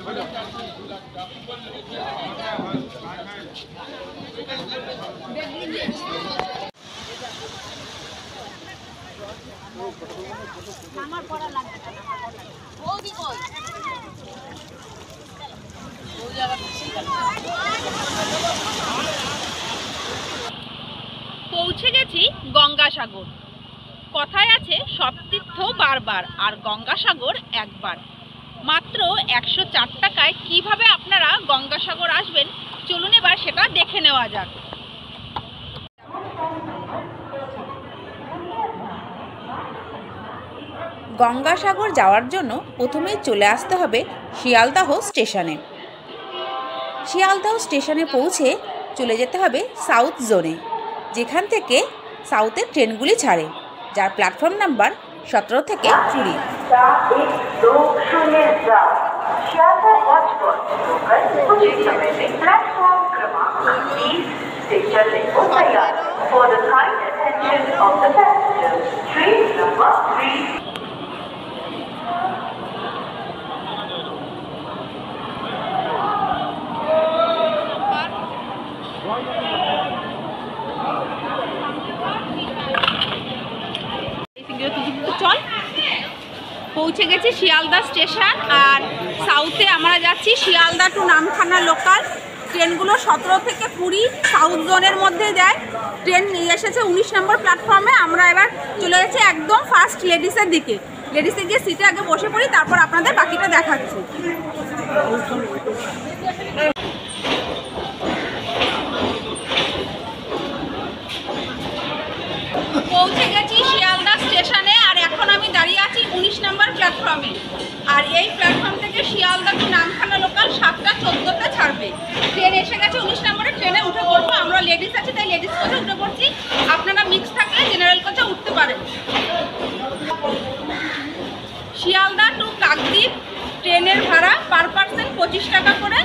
পৌঁছে গেছি গঙ্গাসাগর। কথায় আছে সব তীর্থ বারবার আর গঙ্গাসাগর একবার। মাত্র 104 টাকায় কিভাবে আপনারা গঙ্গাসাগর আসবেন, চলুন এবার সেটা দেখে নেওয়া যাক। গঙ্গাসাগর যাওয়ার জন্য প্রথমেই চলে আসতে হবে শিয়ালদাহ স্টেশনে। শিয়ালদাহ স্টেশনে পৌঁছে চলে যেতে হবে সাউথ জোনে, যেখান থেকে সাউথের ট্রেনগুলি ছাড়ে, যার প্ল্যাটফর্ম নাম্বার 17 থেকে 20। চল, পৌঁছে গেছি শিয়ালদা স্টেশন। আর সাউথে আমরা যাচ্ছি শিয়ালদা টু নামখানা লোকাল। ট্রেনগুলো 17 থেকে 20 সাউথ জোনের মধ্যে যায়। ট্রেন নিয়ে এসেছে 19 নম্বর প্ল্যাটফর্মে। আমরা এবার চলে গেছি একদম ফার্স্ট লেডিসের দিকে। লেডিসে গিয়ে সিটে আগে বসে পড়ি, তারপর আপনাদের বাকিটা দেখাচ্ছি। পৌঁছে গেছি শিয়ালদা স্টেশনে। আর এখন আমি দাঁড়িয়ে আছি 19 নম্বর প্ল্যাটফর্মে। আর এই প্ল্যাটফর্ম থেকে শিয়ালদা টু নামখানা লোকাল 7টা 14তে ছাড়বে। ট্রেন এসে গেছে 19 নম্বরে। ট্রেনে উঠে পড়বো। আমরা লেডিস আছি তাই লেডিস কোচে উঠে পড়ছি। আপনারা মিক্স থাকলে জেনারেল কোচে উঠতে পারেন। শিয়ালদা টু কাকদ্বীপ ট্রেনের ভাড়া পার পার্সন 25 টাকা করে।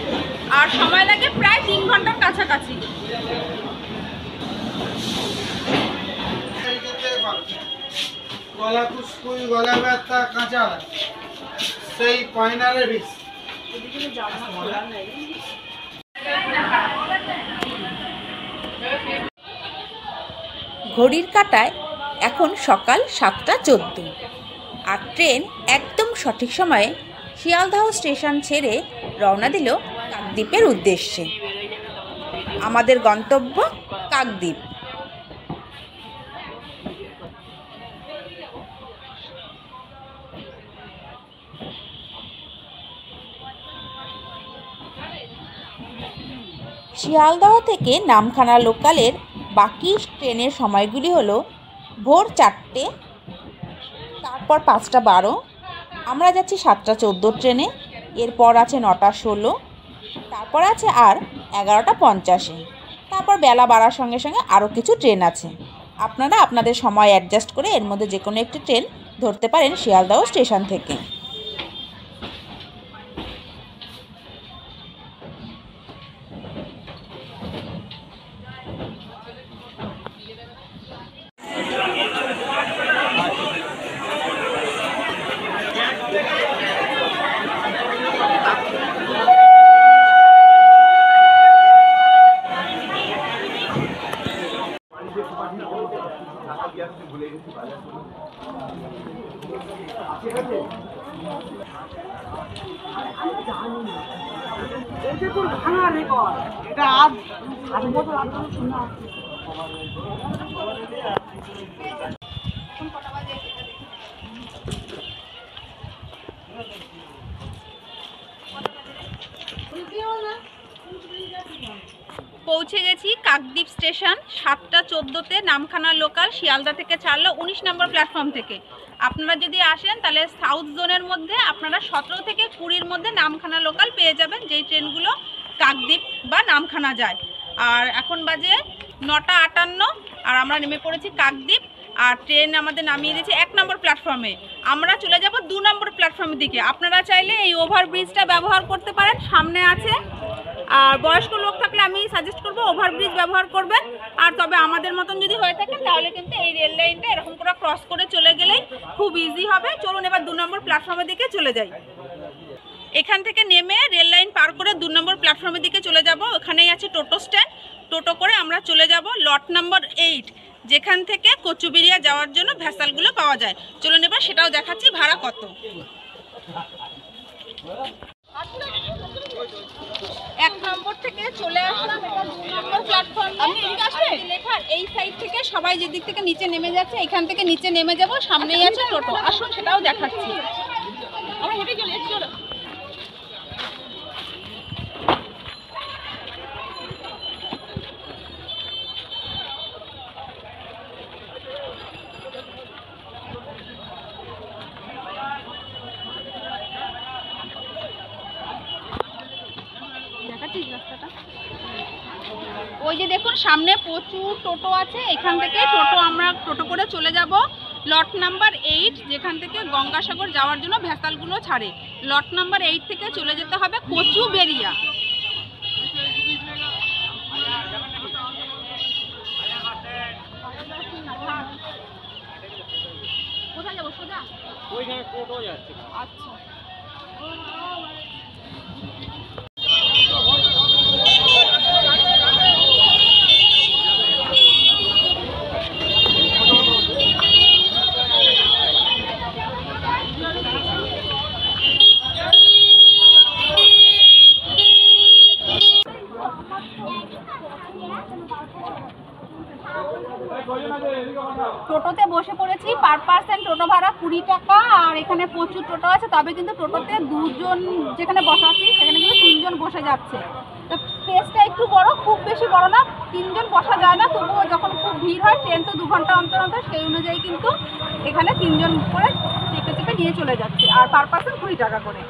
আর সময় লাগে প্রায় 3 ঘন্টার কাছাকাছি। গলা কুসকুই, গলা ব্যথা, কাঁচা সেই পয়নারে বিষ। ঘড়ির কাঁটায় এখন সকাল 7টা 14 আর ট্রেন একদম সঠিক সময়ে শিয়ালদাহ স্টেশন ছেড়ে রওনা দিল কাকদ্বীপের উদ্দেশ্যে। আমাদের গন্তব্য কাকদ্বীপ। শিয়ালদাহ থেকে নামখানা লোকালের বাকি ট্রেনের সময়গুলি হলো ভোর 4টে, তারপর 5টা 12, আমরা যাচ্ছি 7টা 14 ট্রেনে। এরপর আছে 9টা 16, তারপর আছে আর 11টা 50। তারপর বেলা বাড়ার সঙ্গে সঙ্গে আরও কিছু ট্রেন আছে। আপনারা আপনাদের সময় অ্যাডজাস্ট করে এর মধ্যে যে কোনো একটি ট্রেন ধরতে পারেন শিয়ালদাহ স্টেশন থেকে। পৌঁছে গেছি কাকদ্বীপ স্টেশন। 7টা 14তে নামখানা লোকাল শিয়ালদা থেকে ছাড়লো 19 নম্বর প্ল্যাটফর্ম থেকে। আপনারা যদি আসেন তাহলে সাউথ জোনের মধ্যে আপনারা 17 থেকে 20-র মধ্যে নামখানা লোকাল পেয়ে যাবেন, যেই ট্রেনগুলো কাকদ্বীপ বা নামখানা যায়। আর এখন বাজে 9টা 58 আর আমরা নেমে পড়েছি কাকদ্বীপ। আর ট্রেন আমাদের নামিয়ে দিয়েছে 1 নম্বর প্ল্যাটফর্মে। আমরা চলে যাব 2 নম্বর প্ল্যাটফর্মের দিকে। আপনারা চাইলে এই ওভারব্রিজটা ব্যবহার করতে পারেন, সামনে আছে। আর বয়স্ক লোক থাকলে আমি সাজেস্ট করব ওভারব্রিজ ব্যবহার করবেন। আর তবে আমাদের মতন যদি হয়ে থাকেন তাহলে কিন্তু এই রেল লাইনটা এরকম করে ক্রস করে চলে গেলেই খুব ইজি হবে। চলুন এবার 2 নম্বর প্ল্যাটফর্মের দিকে চলে যাই। এখান থেকে নেমে রেল লাইন পার করে 2 নম্বর প্ল্যাটফর্মের দিকে চলে যাব। ওখানেই আছে টোটো স্ট্যান্ড। টোটো করে আমরা চলে যাব লট নাম্বার 8, যেখান থেকে কচুবেড়িয়া যাওয়ার জন্য ভ্যাসালগুলো পাওয়া যায়। চলুন এবার সেটাও দেখাচ্ছি ভাড়া কত। 1 নম্বর থেকে চলে আসলাম, এটা 2 নম্বর প্ল্যাটফর্ম। লেখার এই সাইড থেকে সবাই যেদিক থেকে নিচে নেমে যাচ্ছে, এখান থেকে নিচে নেমে যাব, সামনেই আছে টোটো। আসুন সেটাও দেখাচ্ছি। আমরা হেঁটে চলে যাচ্ছি, চলো। ওই যে দেখুন সামনে প্রচুর টোটো আছে, এখান থেকে আমরা টোটো করে চলে যাব লট নাম্বার 8, যেখান থেকে গঙ্গাসাগর যাওয়ার জন্য ভ্যাসালগুলো ছাড়ে। লট নাম্বার 8 থেকে চলে যেতে হবে কচুবেড়িয়া। কোথায় যাবো? সোজা ওইখানে টোটো যাচ্ছে। আচ্ছা, টোটোতে বসে পড়েছি। পার পার্সন টোটো ভাড়া 20 টাকা। আর এখানে প্রচুর টোটো আছে, তবে কিন্তু টোটোতে 2 জন যেখানে বসাচ্ছি সেখানে কিন্তু 3 জন বসে যাচ্ছে। তো স্পেসটা একটু বড়, খুব বেশি বড় না, 3 জন বসা যায় না। তবুও যখন খুব ভিড় হয়, ট্রেন তো 2 ঘন্টা অন্তর অন্তর, সেই অনুযায়ী কিন্তু এখানে 3 জন করে চেপে চেপে নিয়ে চলে যাচ্ছে। আর পার পার্সন 20 টাকা করে।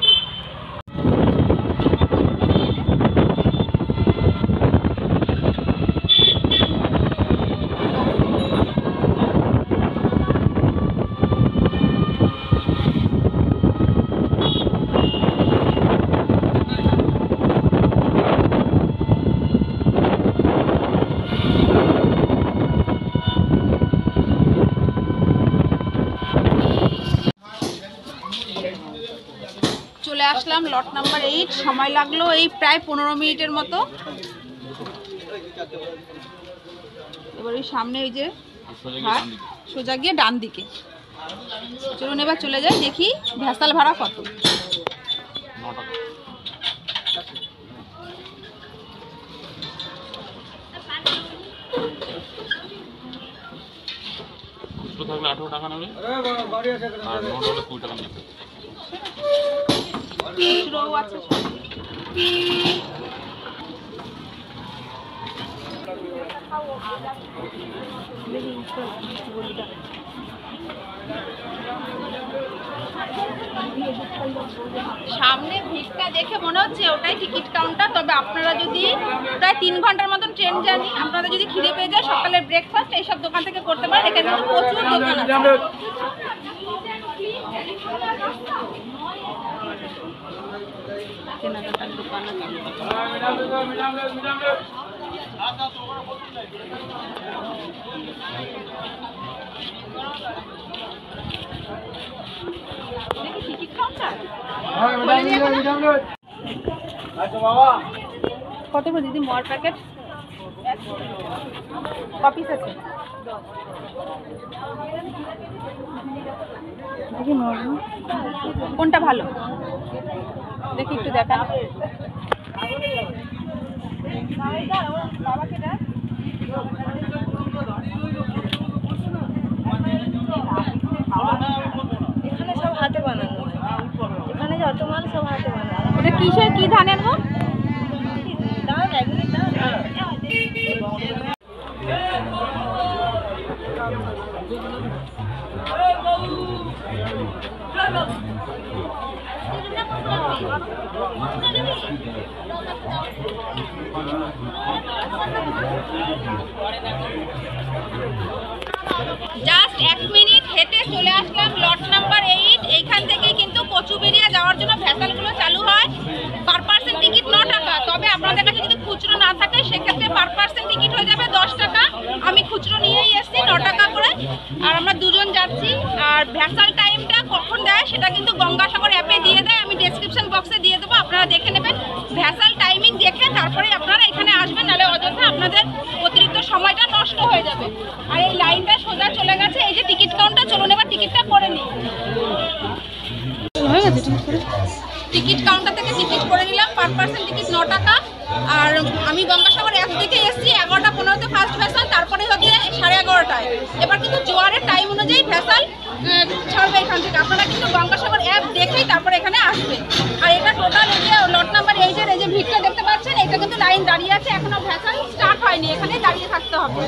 চলে আসলাম লট নাম্বার 8। সময় লাগলো এই প্রায় 15 মিনিটের মতো। এবার ওই সামনে ওই যে ঘাট, সোজা গিয়ে ডান দিকে। চলুন এবার চলে যাই, দেখি ভ্যাসাল ভাড়া কত। থাকলে 18 টাকা নেবে, আর নোট হলে 20 টাকা নেবে। খুচরোও আছে। সামনে ভিড়টা দেখে মনে হচ্ছে ওটাই টিকিট কাউন্টার। তবে আপনারা যদি প্রায় 3 ঘন্টার মতন ট্রেন জার্নি, আপনারা যদি খিদে পেয়ে যায়, সকালের ব্রেকফাস্ট এইসব দোকান থেকে করতে পারেন। এখানে কিন্তু প্রচুর দোকান আছে। কেনাকাটার দোকান আছে। টিকিট কাউন্টার কত করে দিদি? মর প্যাকেট কপিস আছে দেখি, মর কোনটা ভালো দেখি একটু দেখা। এখানে সব হাতে বানানো, এখানে যত মাল সব হাতে বানানো। এটা কিসের, কি ধানের গো? দাও একদিন দাও। জাস্ট 1 মিনিট হেঁটে চলে আসলাম লট নাম্বার 8। এইখান থেকেই কিন্তু কচুবেড়িয়া যাওয়ার জন্য ভ্যাসালগুলো চালু হয়। পার পার্সন টিকিট 9 টাকা। তবে আপনাদের কাছে যদি খুচরো না থাকে, সেক্ষেত্রে পার পার্সন টিকিট হয়ে যাবে 10 টাকা। আমি খুচরো নিয়েই এসেছি 9 টাকা করে। আর আমরা 2 জন যাচ্ছি। আর ভ্যাসাল টাইমটা কখন দেয় সেটা কিন্তু গঙ্গাসাগর অ্যাপে দিয়ে দেয়, আমি ডেসক্রিপশন বক্সে দিয়ে ভ্যাসাল টাইমিং দেখে তারপরে আপনারা এখানে আসবেন, নাহলে অযথা আপনাদের অতিরিক্ত সময়টা নষ্ট হয়ে যাবে। আর এই লাইনটা সোজা চলে গেছে, এই যে টিকিট কাউন্টার, চলুন এবার টিকিটটা করে নিই। টিকিট কাউন্টার থেকে টিকিট করে নিলাম, পার পার্সন টিকিট 9 টাকা। আর আমি গঙ্গাসাগর অ্যাপ থেকে এসেছি 11:15-তে ফার্স্ট ভ্যাসাল, তারপরে হচ্ছে 11:30টায়। এবার কিন্তু জোয়ারের টাইম অনুযায়ী ভ্যাসাল ছাড়বে এখান থেকে। আপনারা কিন্তু গঙ্গাসাগর অ্যাপ দেখেই তারপরে এখানে আসবেন। আর এটা টোটাল এই যে লট নাম্বার 8-এর এই যে ভিড়টা দেখতে পাচ্ছেন, এটা কিন্তু লাইন দাঁড়িয়ে আছে, এখনো ভ্যাসাল স্টার্ট হয়নি, এখানে দাঁড়িয়ে থাকতে হবে।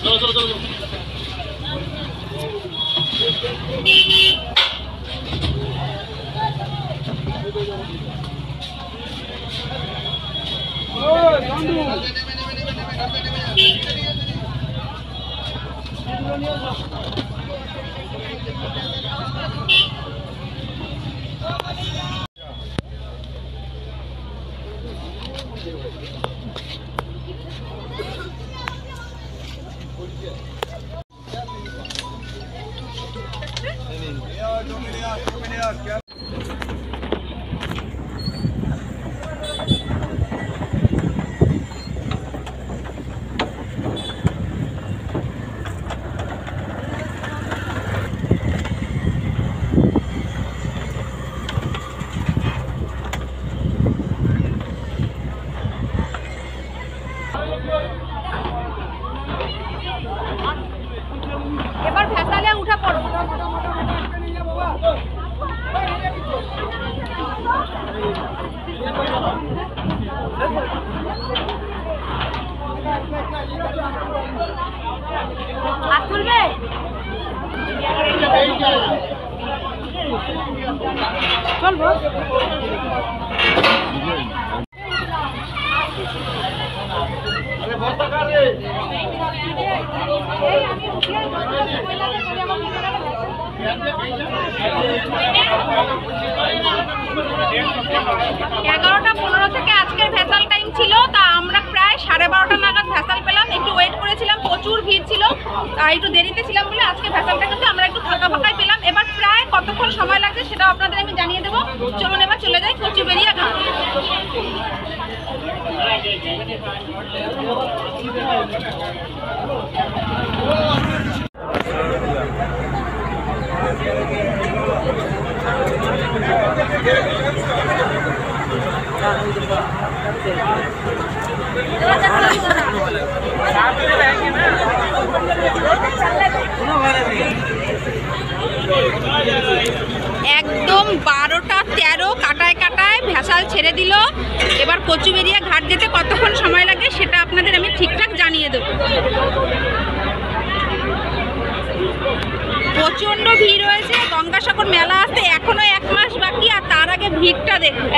চলো চলো চলো। এবার ভ্যাসালে উঠে পড়ো। হাত তুলবে? চলবো। এগারোটা 15 থেকে আজকের ভ্যাসাল টাইম ছিল, তা আমরা প্রায় 12:30 নাগাদ ভ্যাসাল পেলাম। একটু ওয়েট করেছিলাম, প্রচুর ভিড় ছিল, একটু দেরিতে ছিলাম বলে আজকে ভ্যাসালটা কিন্তু আমরা একটু ফাঁকা ফাঁকাই পেলাম। এবার প্রায় কতক্ষণ সময় লাগছে সেটা আপনাদের আমি জানিয়ে দেবো। চলুন এবার চলে যাই কচুবেড়িয়া ঘাট। একদম 12:13 কাটায় কাটায় ভ্যাসাল ছেড়ে দিল। এবার কচুবেড়িয়া ঘাট যেতে কতক্ষণ সময় লাগে সেটা আপনাদের আমি ঠিকঠাক জানিয়ে দেব। প্রচন্ড ভিড় হয়েছে, গঙ্গাসাগর মেলা আসতে এখনো 1 মাস বাকি, আর তার আগে ভিড়টা দেখুন।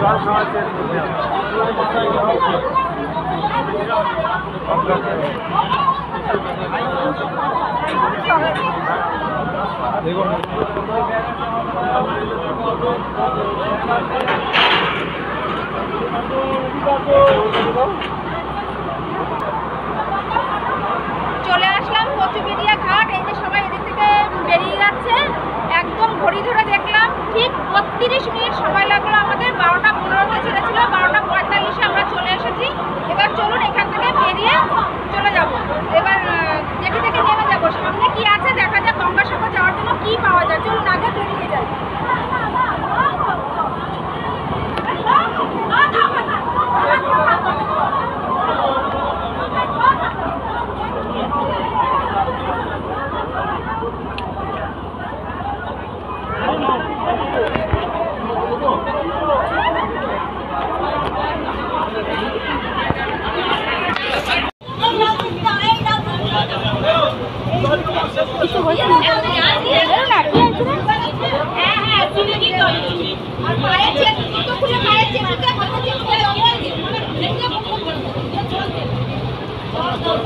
জল খাওয়াচ্ছে দেখুন চলে আসলাম কচুবেড়িয়া ঘাট। এই যে সবাই এদিক থেকে বেরিয়ে যাচ্ছে, একদম ঘড়ি ধরে দেখলাম ঠিক 32 মিনিট সময় লাগলো আমাদের। 12টা 15তে ছেড়েছিল, 12টা 45-এ আমরা চলে এসেছি। এবার চলুন এখান থেকে বেরিয়ে চলে যাব। এবার যেটি থেকে নেমে যাবো, সামনে কি আছে দেখা যাক। গঙ্গাসাগর যাওয়ার জন্য কি পাওয়া যায়, চলুন আগে বেরিয়ে যাই।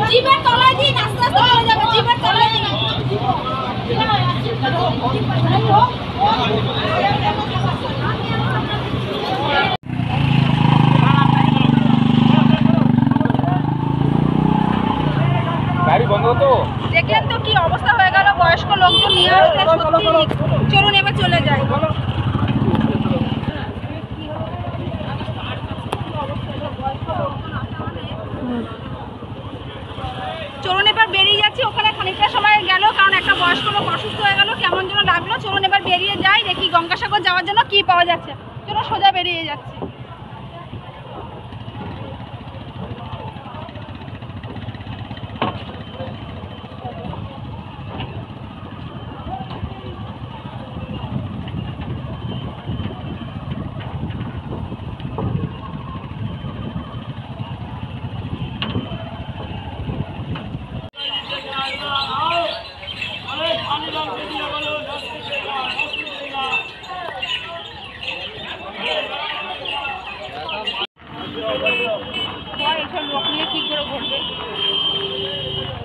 জিপের তলায় দিন, আস্তে আস্তে চলে যাবে। জিপের তলায় দিন। গাড়ি বন্ধ তো দেখলেন তো কি অবস্থা হয়ে গেল, বয়স্ক লোকজন নিয়ে আসলে সত্যি। চলুন এবার চলে যাই। চলুন এবার বেরিয়ে যাচ্ছি। ওখানে খানিকটা সময় গেল, কারণ একটা বয়স্ক লোক অসুস্থ হয়ে গেল, কেমন যেন লাগলো। চলুন এবার বেরিয়ে যাই, দেখি গঙ্গাসাগর যাওয়ার জন্য কি পাওয়া যাচ্ছে। চলুন সোজা বেরিয়ে যাচ্ছি।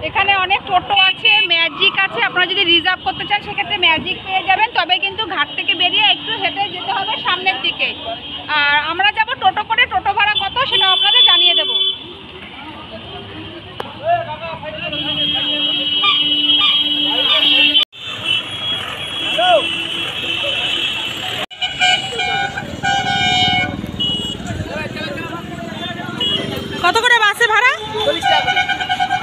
এখানে অনেক টোটো আছে, ম্যাজিক আছে। আপনারা যদি রিজার্ভ করতে চান সেক্ষেত্রে ম্যাজিক পেয়ে যাবেন, তবে কিন্তু ঘাট থেকে বেরিয়ে একটু হেঁটে যেতে হবে সামনের দিকে। আর আমরা যাব টোটো করে, টোটো ভাড়া কত সেটা আপনাদের জানিয়ে দেবো। কত করে বাসে ভাড়া? 40 টাকা।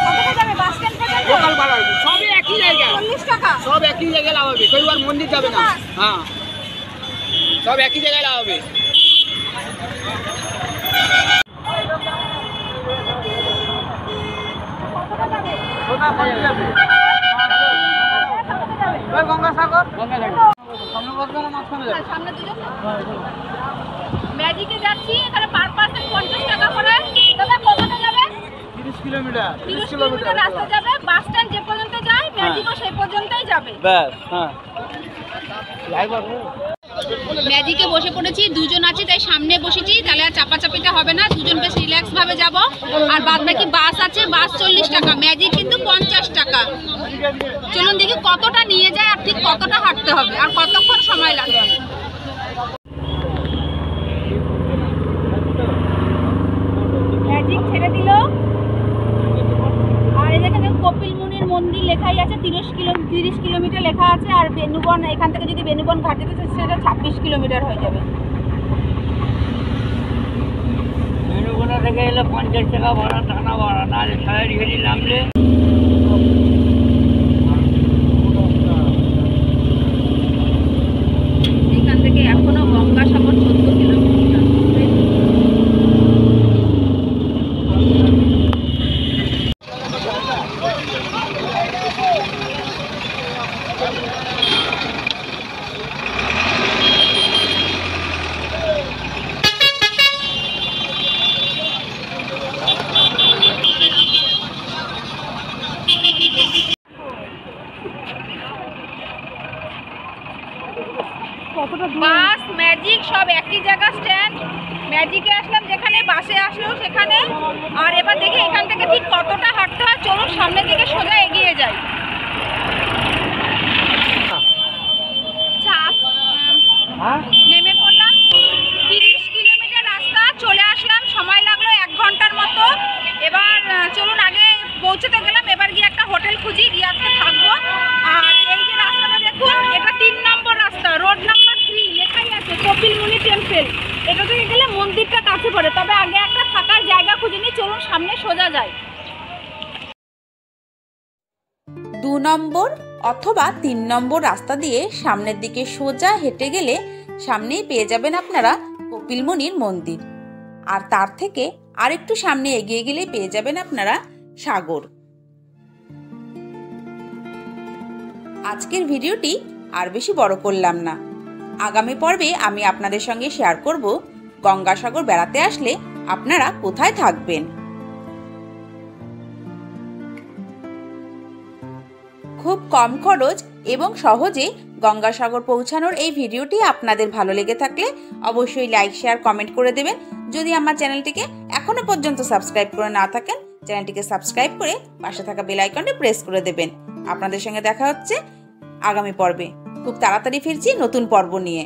কত যাবে বাস স্ট্যান্ড পর্যন্ত? লোকাল ভাড়া সবই একই জায়গা, 40 টাকা। সব একই জায়গায় লাগাবে, কইবার মন্দির যাবে না। হ্যাঁ, সব একই জায়গায় লাগাবে। গঙ্গাসাগর সামনে বসবে না মাঝখানে যাবে? সামনে দুজন ম্যাজিকে যাচ্ছি, এখানে পার পার্সন 50 টাকা করে। দাদা কতটা যাবে? 30 কিলোমিটার। 30 কিলোমিটার রাস্তা যাবে। বাস স্ট্যান্ড যে পর্যন্ত যায় ম্যাজিকও সেই পর্যন্তই যাবে। ব্যাস, হ্যাঁ। ম্যাজিকে বসে পড়েছি, দুজন আছি তাই সামনে বসেছি, তাহলে আর চাপাচাপিটা হবে না। দুজন বেশ রিল্যাক্স ভাবে যাব। আর বাদ বাকি বাস আছে, বাস 40 টাকা, ম্যাজিক কিন্তু 50 টাকা। চলুন দেখি কতটা নিয়ে যায় আর ঠিক কতটা হাঁটতে হবে আর কতক্ষণ সময় লাগবে। ম্যাজিক ছেড়ে দিল। আর এখানে কপিল মুনির মন্দির লেখাই আছে, 30 কিলোমিটার লেখা আছে। আর বেনুবন, এখান থেকে যদি বেনুবন ঘাট যেতে চাই সেটা 26 কিলোমিটার হয়ে যাবে। বেনুগোনা থেকে এলে 50 টাকা ভাড়া, টানা ভাড়া, নাহলে সাহের ঘেরি নামলে। এখান থেকে এখনো গঙ্গাসাগর 14 কিলোমিটার। যেখানে, বাসে আসলেও সেখানে। আর এবার দেখি এখান থেকে ঠিক কতটা হাঁটতে হয়, চলুন সামনের দিকে সোজা এগিয়ে যাই। নেমে পড়লাম, 30 কিলোমিটার রাস্তা, চলে আসলাম, সময় লাগলো 1 ঘন্টার মতো। এবার চলুন, আগে পৌঁছতে গেলাম, এবার গিয়ে একটা হোটেল খুঁজি, গিয়ে আজকে থাকবো। আর এই যে রাস্তাটা দেখুন, এটা 3 নম্বর রাস্তা, রোড নাম্বার 3 লেখাই আছে কপিলমুনি টেম্পল। এটা থেকে গেলে মন্দিরটা কাছে পড়ে, তবে আগে একটা থাকার জায়গা খুঁজে নিই, চলুন সামনে সোজা যাই। 2 নম্বর অথবা 3 নম্বর রাস্তা দিয়ে সামনের দিকে সোজা হেঁটে গেলে সামনেই পেয়ে যাবেন আপনারা কপিলমুনির মন্দির। আর তার থেকে আরেকটু সামনে এগিয়ে গেলে পেয়ে যাবেন আপনারা সাগর। আজকের ভিডিওটি আর বেশি বড় করলাম না। আগামী পর্বে আমি আপনাদের সঙ্গে শেয়ার করব গঙ্গাসাগর বেড়াতে আসলে আপনারা কোথায় থাকবেন। খুব কম খরচ এবং সহজে গঙ্গাসাগর পৌঁছানোর এই ভিডিওটি আপনাদের ভালো লেগে থাকলে অবশ্যই লাইক, শেয়ার, কমেন্ট করে দেবেন। যদি আমার চ্যানেলটিকে এখনো পর্যন্ত সাবস্ক্রাইব করে না থাকেন, চ্যানেলটিকে সাবস্ক্রাইব করে পাশে থাকা বেল আইকনটি প্রেস করে দেবেন। আপনাদের সঙ্গে দেখা হচ্ছে আগামী পর্বে। খুব তাড়াতাড়ি ফিরছি নতুন পর্ব নিয়ে।